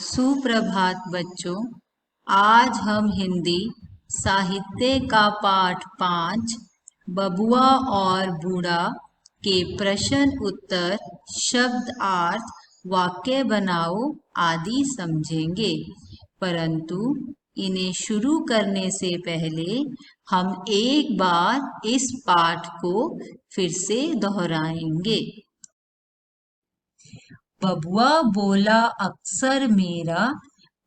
सुप्रभात बच्चों। आज हम हिंदी साहित्य का पाठ 5 बबुआ और बूढ़ा के प्रश्न उत्तर, शब्दार्थ, वाक्य बनाओ आदि समझेंगे। परंतु इन्हें शुरू करने से पहले हम एक बार इस पाठ को फिर से दोहराएंगे। बबुआ बोला अक्सर मेरा।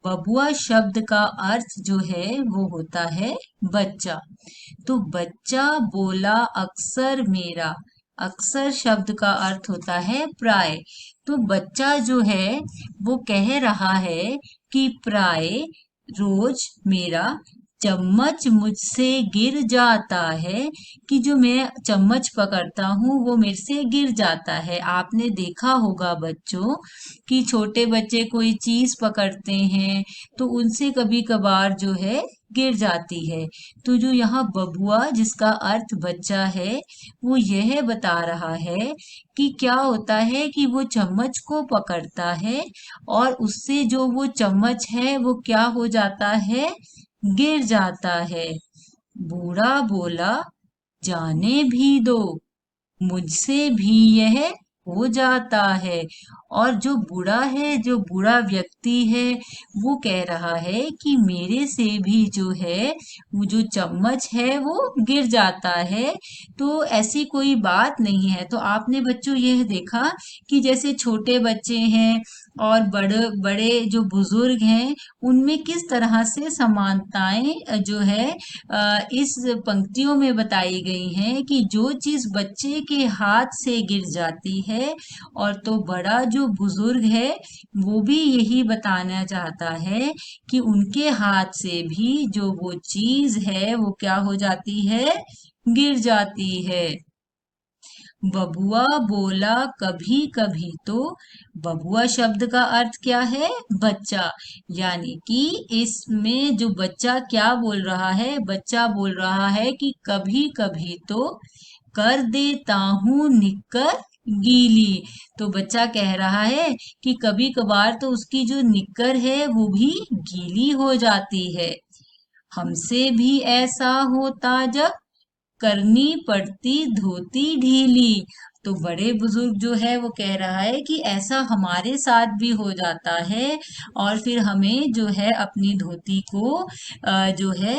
बबुआ शब्द का अर्थ जो है वो होता है बच्चा। तो बच्चा बोला अक्सर मेरा, अक्सर शब्द का अर्थ होता है प्राय। तो बच्चा जो है वो कह रहा है कि प्राय रोज मेरा चम्मच मुझसे गिर जाता है, कि जो मैं चम्मच पकड़ता हूँ वो मेरे से गिर जाता है। आपने देखा होगा बच्चों कि छोटे बच्चे कोई चीज पकड़ते हैं तो उनसे कभी कभार जो है गिर जाती है। तो जो यहाँ बबुआ जिसका अर्थ बच्चा है वो यह बता रहा है कि क्या होता है कि वो चम्मच को पकड़ता है और उससे जो वो चम्मच है वो क्या हो जाता है, गिर जाता है। बूढ़ा बोला जाने भी दो, मुझसे भी यह हो जाता है। और जो बूढ़ा है, जो बूढ़ा व्यक्ति है, वो कह रहा है कि मेरे से भी जो है वो जो चम्मच है वो गिर जाता है। तो ऐसी कोई बात नहीं है। तो आपने बच्चों यह देखा कि जैसे छोटे बच्चे हैं और बड़े बड़े जो बुजुर्ग हैं उनमें किस तरह से समानताएं जो है इस पंक्तियों में बताई गई हैं कि जो चीज बच्चे के हाथ से गिर जाती है और तो बड़ा जो बुजुर्ग है वो भी यही बताना चाहता है कि उनके हाथ से भी जो वो चीज है वो क्या हो जाती है, गिर जाती है। बबुआ बोला कभी कभी तो। बबुआ शब्द का अर्थ क्या है, बच्चा। यानी कि इसमें जो बच्चा क्या बोल रहा है, बच्चा बोल रहा है कि कभी कभी तो कर देता हूँ निक्कर गीली। तो बच्चा कह रहा है कि कभी कभार तो उसकी जो निक्कर है वो भी गीली हो जाती है। हमसे भी ऐसा होता जब करनी पड़ती धोती ढीली। तो बड़े बुजुर्ग जो है वो कह रहा है कि ऐसा हमारे साथ भी हो जाता है और फिर हमें जो है अपनी धोती को जो है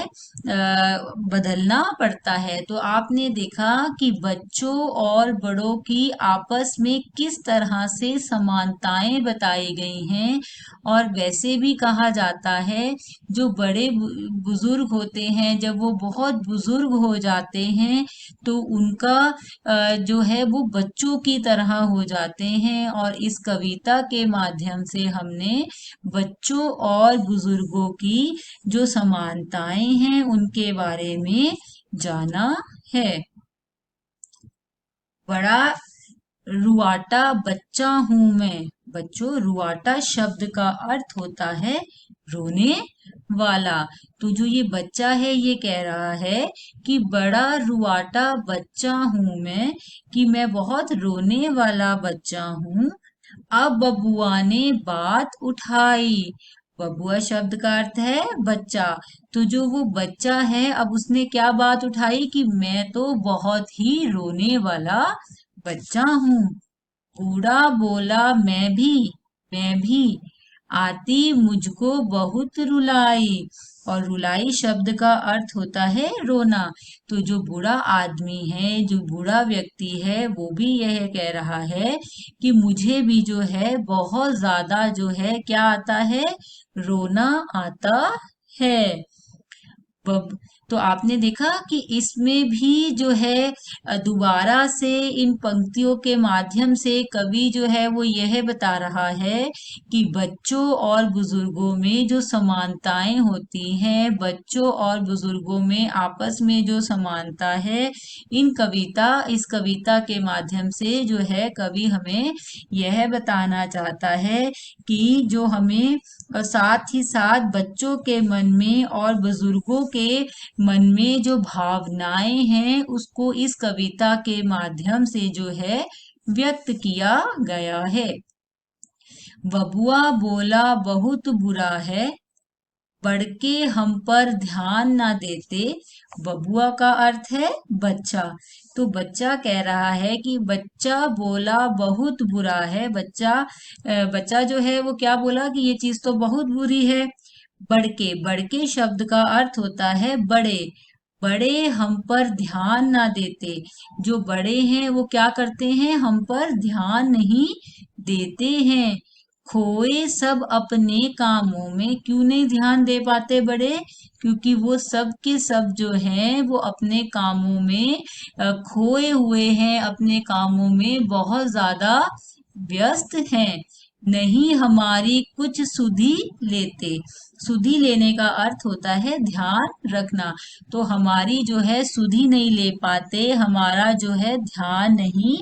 बदलना पड़ता है। तो आपने देखा कि बच्चों और बड़ों की आपस में किस तरह से समानताएं बताई गई हैं। और वैसे भी कहा जाता है जो बड़े बुजुर्ग होते हैं जब वो बहुत बुजुर्ग हो जाते हैं तो उनका जो है वो बच्चों की तरह हो जाते हैं। और इस कविता के माध्यम से हमने बच्चों और बुजुर्गों की जो समानताएं हैं उनके बारे में जाना है। बड़ा रुआटा बच्चा हूं मैं। बच्चों रुआटा शब्द का अर्थ होता है रोने वाला। तो जो ये बच्चा है ये कह रहा है कि बड़ा रुआटा बच्चा हूं मैं, कि मैं बहुत रोने वाला बच्चा हूँ। अब बबुआ ने बात उठाई। बबुआ शब्द का अर्थ है बच्चा। तो जो वो बच्चा है अब उसने क्या बात उठाई कि मैं तो बहुत ही रोने वाला बच्चा हूँ। बूढ़ा बोला मैं भी आती मुझको बहुत रुलाई। और रुलाई शब्द का अर्थ होता है रोना। तो जो बूढ़ा आदमी है, जो बूढ़ा व्यक्ति है वो भी यह कह रहा है कि मुझे भी जो है बहुत ज्यादा जो है क्या आता है, रोना आता है। बब तो आपने देखा कि इसमें भी जो है दोबारा से इन पंक्तियों के माध्यम से कवि जो है वो यह बता रहा है कि बच्चों और बुजुर्गों में जो समानताएं होती हैं, बच्चों और बुजुर्गों में आपस में जो समानता है, इस कविता के माध्यम से जो है कवि हमें यह बताना चाहता है कि जो हमें साथ ही साथ बच्चों के मन में और बुजुर्गों के मन में जो भावनाएं हैं उसको इस कविता के माध्यम से जो है व्यक्त किया गया है। बबुआ बोला बहुत बुरा है, बड़के हम पर ध्यान ना देते। बबुआ का अर्थ है बच्चा। तो बच्चा कह रहा है कि बच्चा बोला बहुत बुरा है। बच्चा जो है वो क्या बोला कि ये चीज तो बहुत बुरी है। बड़के, बड़के शब्द का अर्थ होता है बड़े। बड़े हम पर ध्यान ना देते। जो बड़े हैं वो क्या करते हैं, हम पर ध्यान नहीं देते हैं। खोए सब अपने कामों में, क्यों नहीं ध्यान दे पाते बड़े? क्योंकि वो सब के सब जो हैं वो अपने कामों में खोए हुए हैं, अपने कामों में बहुत ज्यादा व्यस्त हैं। नहीं हमारी कुछ सुधि लेते। सुधि लेने का अर्थ होता है ध्यान रखना। तो हमारी जो है सुधि नहीं ले पाते, हमारा जो है ध्यान नहीं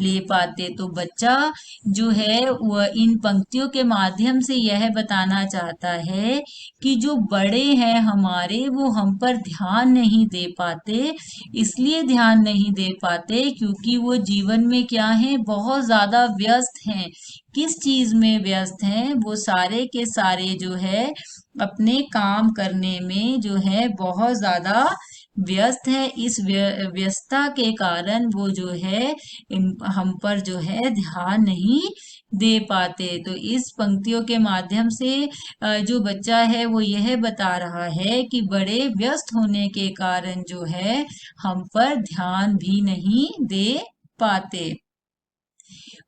ले पाते। तो बच्चा जो है वह इन पंक्तियों के माध्यम से यह बताना चाहता है कि जो बड़े हैं हमारे वो हम पर ध्यान नहीं दे पाते। इसलिए ध्यान नहीं दे पाते क्योंकि वो जीवन में क्या है, बहुत ज्यादा व्यस्त हैं। किस चीज में व्यस्त हैं? वो सारे के सारे जो है अपने काम करने में जो है बहुत ज्यादा व्यस्त है। इस व्यस्तता के कारण वो जो है हम पर जो है ध्यान नहीं दे पाते। तो इस पंक्तियों के माध्यम से जो बच्चा है वो यह बता रहा है कि बड़े व्यस्त होने के कारण जो है हम पर ध्यान भी नहीं दे पाते।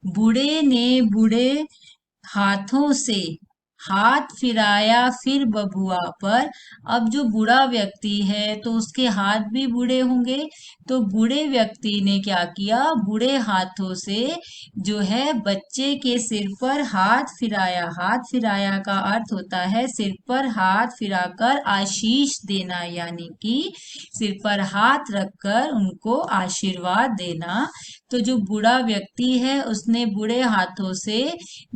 बूढ़े ने बूढ़े हाथों से हाथ फिराया फिर बबुआ पर। अब जो बूढ़ा व्यक्ति है तो उसके हाथ भी बूढ़े होंगे। तो बूढ़े व्यक्ति ने क्या किया, बूढ़े हाथों से जो है बच्चे के सिर पर हाथ फिराया। हाथ फिराया का अर्थ होता है सिर पर हाथ फिराकर आशीष देना, यानी कि सिर पर हाथ रखकर उनको आशीर्वाद देना। तो जो बूढ़ा व्यक्ति है उसने बूढ़े हाथों से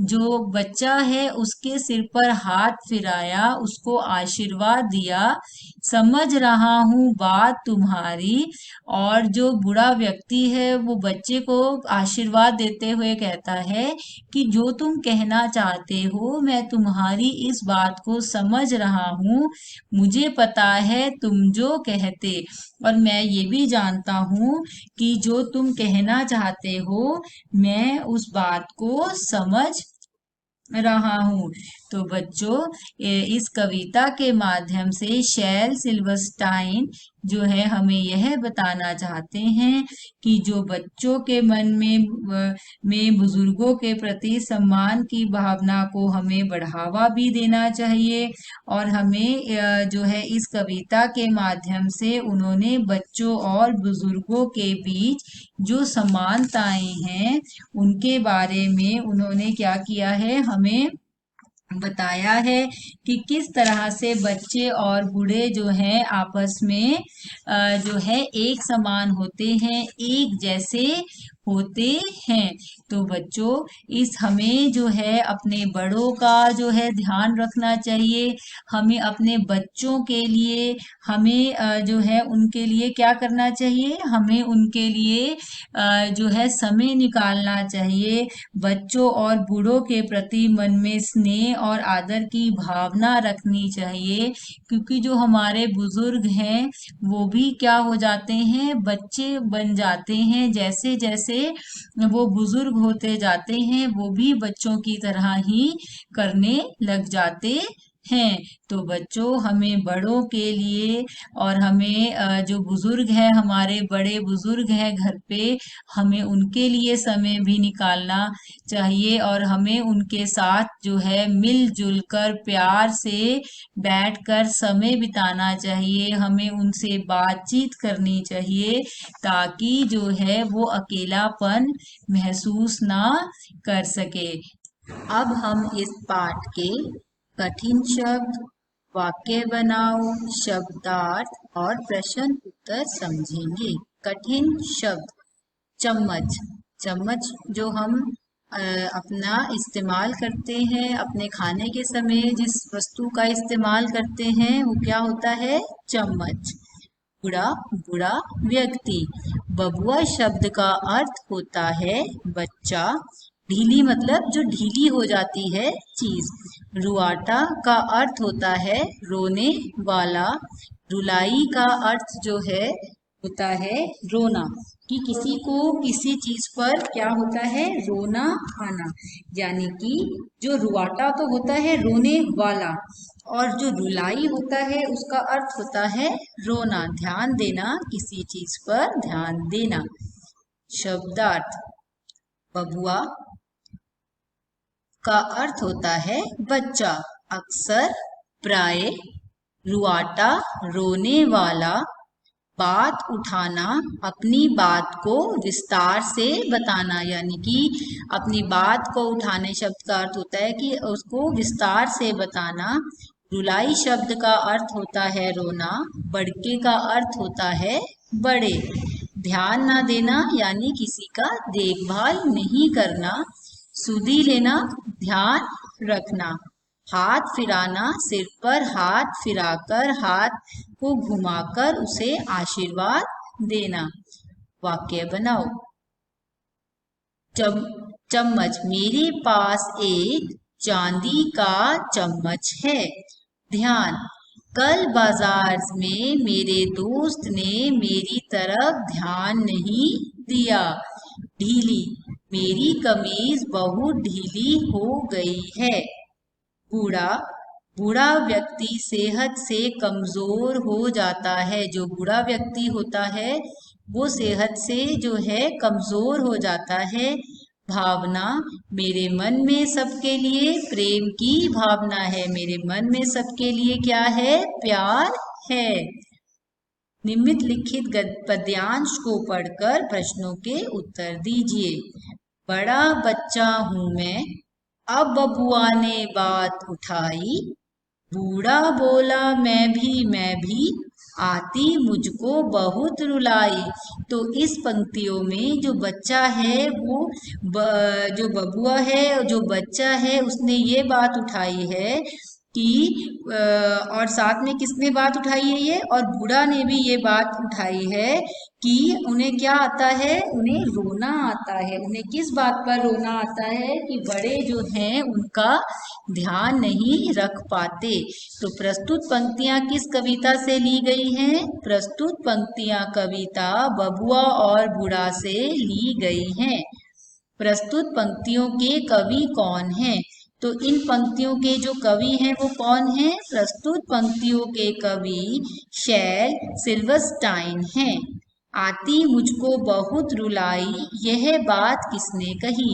जो बच्चा है उसके सिर पर हाथ फिराया, उसको आशीर्वाद दिया। समझ रहा हूँ बात तुम्हारी। और जो बूढ़ा व्यक्ति है वो बच्चे को आशीर्वाद देते हुए कहता है कि जो तुम कहना चाहते हो मैं तुम्हारी इस बात को समझ रहा हूँ। मुझे पता है तुम जो कहते, और मैं ये भी जानता हूँ कि जो तुम कहना चाहते हो मैं उस बात को समझ रहा हूँ। तो बच्चों इस कविता के माध्यम से शैल सिल्वरस्टाइन जो है हमें यह बताना चाहते हैं कि जो बच्चों के मन में बुजुर्गों के प्रति सम्मान की भावना को हमें बढ़ावा भी देना चाहिए। और हमें जो है इस कविता के माध्यम से उन्होंने बच्चों और बुजुर्गों के बीच जो समानताएं हैं उनके बारे में उन्होंने क्या किया है, हमें बताया है कि किस तरह से बच्चे और बूढ़े जो हैं आपस में जो है एक समान होते हैं, एक जैसे होते हैं। तो बच्चों इस हमें जो है अपने बड़ों का जो है ध्यान रखना चाहिए। हमें अपने बच्चों के लिए हमें जो है उनके लिए क्या करना चाहिए, हमें उनके लिए जो है समय निकालना चाहिए। बच्चों और बूढ़ों के प्रति मन में स्नेह और आदर की भावना रखनी चाहिए। क्योंकि जो हमारे बुजुर्ग हैं वो भी क्या हो जाते हैं, बच्चे बन जाते हैं। जैसे जैसे वो बुजुर्ग होते जाते हैं वो भी बच्चों की तरह ही करने लग जाते हैं। तो बच्चों हमें बड़ों के लिए और हमें जो बुजुर्ग है, हमारे बड़े बुजुर्ग हैं घर पे, हमें उनके लिए समय भी निकालना चाहिए। और हमें उनके साथ जो है मिलजुल कर प्यार से बैठकर समय बिताना चाहिए। हमें उनसे बातचीत करनी चाहिए ताकि जो है वो अकेलापन महसूस ना कर सके। अब हम इस पाठ के कठिन शब्द, वाक्य बनाओ, शब्दार्थ और प्रश्न उत्तर समझेंगे। कठिन शब्द, चम्मच। चम्मच जो हम अपना इस्तेमाल करते हैं, अपने खाने के समय जिस वस्तु का इस्तेमाल करते हैं वो क्या होता है, चम्मच। बुढ़ा, बुढ़ा व्यक्ति। बबुआ शब्द का अर्थ होता है बच्चा। ढीली मतलब जो ढीली हो जाती है चीज। रुआटा का अर्थ होता है रोने वाला। रुलाई का अर्थ जो है होता है रोना, कि किसी को किसी चीज पर क्या होता है, रोना आना। यानी कि जो रुआटा तो होता है रोने वाला, और जो रुलाई होता है उसका अर्थ होता है रोना, ध्यान देना, किसी चीज पर ध्यान देना। शब्दार्थ। बबुआ का अर्थ होता है बच्चा। अक्सर, प्राय। रुआटा, रोने वाला। बात उठाना, अपनी बात को विस्तार से बताना, यानी कि अपनी बात को उठाने शब्द का अर्थ होता है कि उसको विस्तार से बताना। रुलाई शब्द का अर्थ होता है रोना। बड़के का अर्थ होता है बड़े। ध्यान ना देना यानी किसी का देखभाल नहीं करना। सुधी लेना, ध्यान रखना। हाथ फिराना, सिर पर हाथ फिराकर हाथ को घुमाकर उसे आशीर्वाद देना। वाक्य बनाओ। चम्मच, मेरे पास एक चांदी का चम्मच है। ध्यान, कल बाजार में मेरे दोस्त ने मेरी तरफ ध्यान नहीं दिया। ढीली, मेरी कमीज बहुत ढीली हो गई है। बूढ़ा, बूढ़ा व्यक्ति सेहत से कमजोर हो जाता है। जो बूढ़ा व्यक्ति होता है वो सेहत से जो है कमजोर हो जाता है। भावना, मेरे मन में सबके लिए प्रेम की भावना है। मेरे मन में सबके लिए क्या है, प्यार है। निम्नलिखित पद्यांश को पढ़कर प्रश्नों के उत्तर दीजिए। बड़ा बच्चा हूं मैं, अब बबुआ ने बात उठाई। बूढ़ा बोला मैं भी, आती मुझको बहुत रुलाई। तो इस पंक्तियों में जो बच्चा है वो जो बबुआ है, जो बच्चा है उसने ये बात उठाई है कि और साथ में किसने बात उठाई है ये, और बूढ़ा ने भी ये बात उठाई है कि उन्हें क्या आता है, उन्हें रोना आता है। उन्हें किस बात पर रोना आता है कि बड़े जो हैं उनका ध्यान नहीं रख पाते। तो प्रस्तुत पंक्तियां किस कविता से ली गई हैं? प्रस्तुत पंक्तियां कविता बबुआ और बूढ़ा से ली गई हैं। प्रस्तुत पंक्तियों के कवि कौन हैं? तो इन पंक्तियों के जो कवि हैं वो कौन हैं? प्रस्तुत पंक्तियों के कवि शैल सिल्वरस्टाइन हैं। आती मुझको बहुत रुलाई, यह बात किसने कही?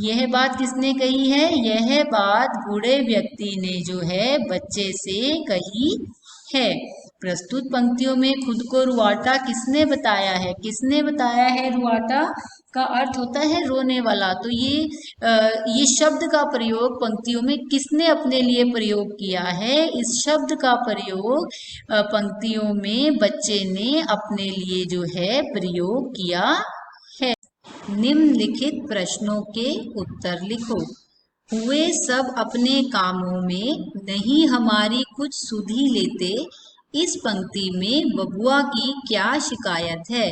यह बात किसने कही है? यह बात बूढ़े व्यक्ति ने जो है बच्चे से कही है। प्रस्तुत पंक्तियों में खुद को रुआटा किसने बताया है? किसने बताया है? रुआटा का अर्थ होता है रोने वाला। तो ये शब्द का प्रयोग पंक्तियों में किसने अपने लिए प्रयोग किया है? इस शब्द का प्रयोग पंक्तियों में बच्चे ने अपने लिए जो है प्रयोग किया है। निम्नलिखित प्रश्नों के उत्तर लिखो। हुए सब अपने कामों में, नहीं हमारी कुछ सुधि लेते। इस पंक्ति में बबुआ की क्या शिकायत है?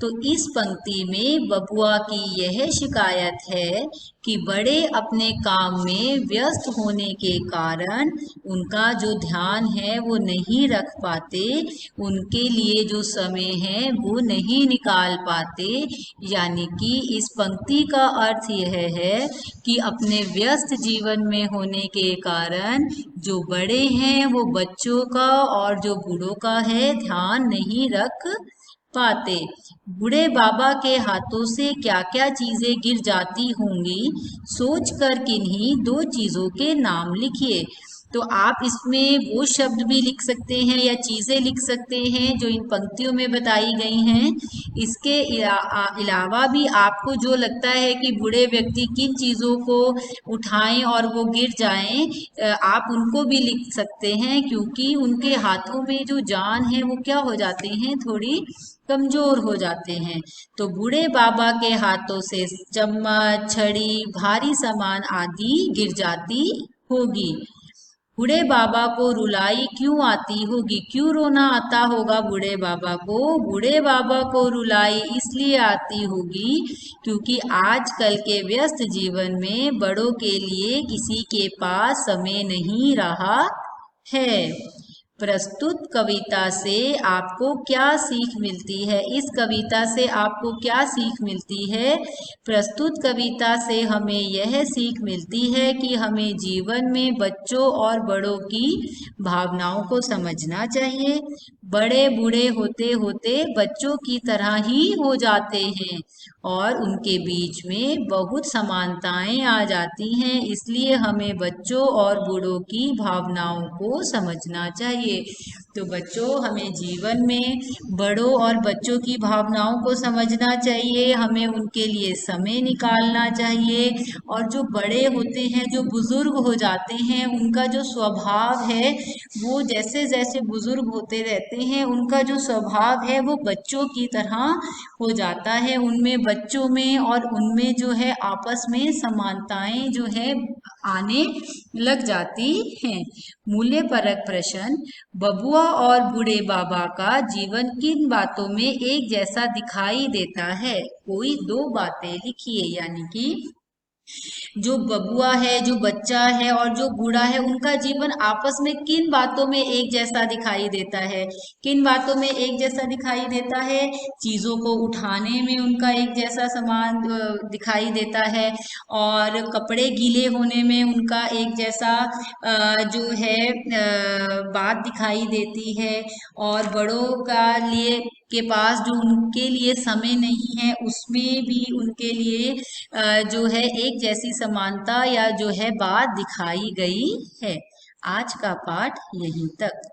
तो इस पंक्ति में बबुआ की यह शिकायत है कि बड़े अपने काम में व्यस्त होने के कारण उनका जो ध्यान है वो नहीं रख पाते, उनके लिए जो समय है वो नहीं निकाल पाते। यानी कि इस पंक्ति का अर्थ यह है कि अपने व्यस्त जीवन में होने के कारण जो बड़े हैं वो बच्चों का और जो बूढ़ों का है ध्यान नहीं रख पाते। बूढ़े बाबा के हाथों से क्या क्या चीजें गिर जाती होंगी, सोचकर किन्हीं दो चीजों के नाम लिखिए। तो आप इसमें वो शब्द भी लिख सकते हैं या चीजें लिख सकते हैं जो इन पंक्तियों में बताई गई हैं। इसके अलावा भी आपको जो लगता है कि बूढ़े व्यक्ति किन चीजों को उठाएं और वो गिर जाएं, आप उनको भी लिख सकते हैं, क्योंकि उनके हाथों में जो जान है वो क्या हो जाते हैं, थोड़ी कमजोर हो जाते हैं। तो बूढ़े बाबा के हाथों से चम्मच, छड़ी, भारी सामान आदि गिर जाती होगी। बूढ़े बाबा को रुलाई क्यों आती होगी? क्यों रोना आता होगा बूढ़े बाबा को? बूढ़े बाबा को रुलाई इसलिए आती होगी क्योंकि आजकल के व्यस्त जीवन में बड़ों के लिए किसी के पास समय नहीं रहा है। प्रस्तुत कविता से आपको क्या सीख मिलती है? इस कविता से आपको क्या सीख मिलती है? प्रस्तुत कविता से हमें यह सीख मिलती है कि हमें जीवन में बच्चों और बड़ों की भावनाओं को समझना चाहिए। बड़े बूढ़े होते होते बच्चों की तरह ही हो जाते हैं और उनके बीच में बहुत समानताएं आ जाती हैं, इसलिए हमें बच्चों और बूढ़ों की भावनाओं को समझना चाहिए। तो बच्चों, हमें जीवन में बड़ों और बच्चों की भावनाओं को समझना चाहिए, हमें उनके लिए समय निकालना चाहिए। और जो बड़े होते हैं, जो बुजुर्ग हो जाते हैं, उनका जो स्वभाव है वो जैसे जैसे बुजुर्ग होते रहते हैं उनका जो स्वभाव है वो बच्चों की तरह हो जाता है। उनमें, बच्चों में और उनमें जो है आपस में समानताएं जो है आने लग जाती हैं। मूल्य परक प्रश्न। बबुआ और बूढ़े बाबा का जीवन किन बातों में एक जैसा दिखाई देता है? कोई दो बातें लिखिए, यानी कि जो बबुआ है, जो बच्चा है और जो बूढ़ा है, उनका जीवन आपस में किन बातों में एक जैसा दिखाई देता है? किन बातों में एक जैसा दिखाई देता है? चीजों को उठाने में उनका एक जैसा समान दिखाई देता है, और कपड़े गीले होने में उनका एक जैसा जो है बात दिखाई देती है। और बड़ों का लिए के पास जो उनके लिए समय नहीं है, उसमें भी उनके लिए जो है एक जैसी समानता या जो है बात दिखाई गई है। आज का पाठ यहीं तक।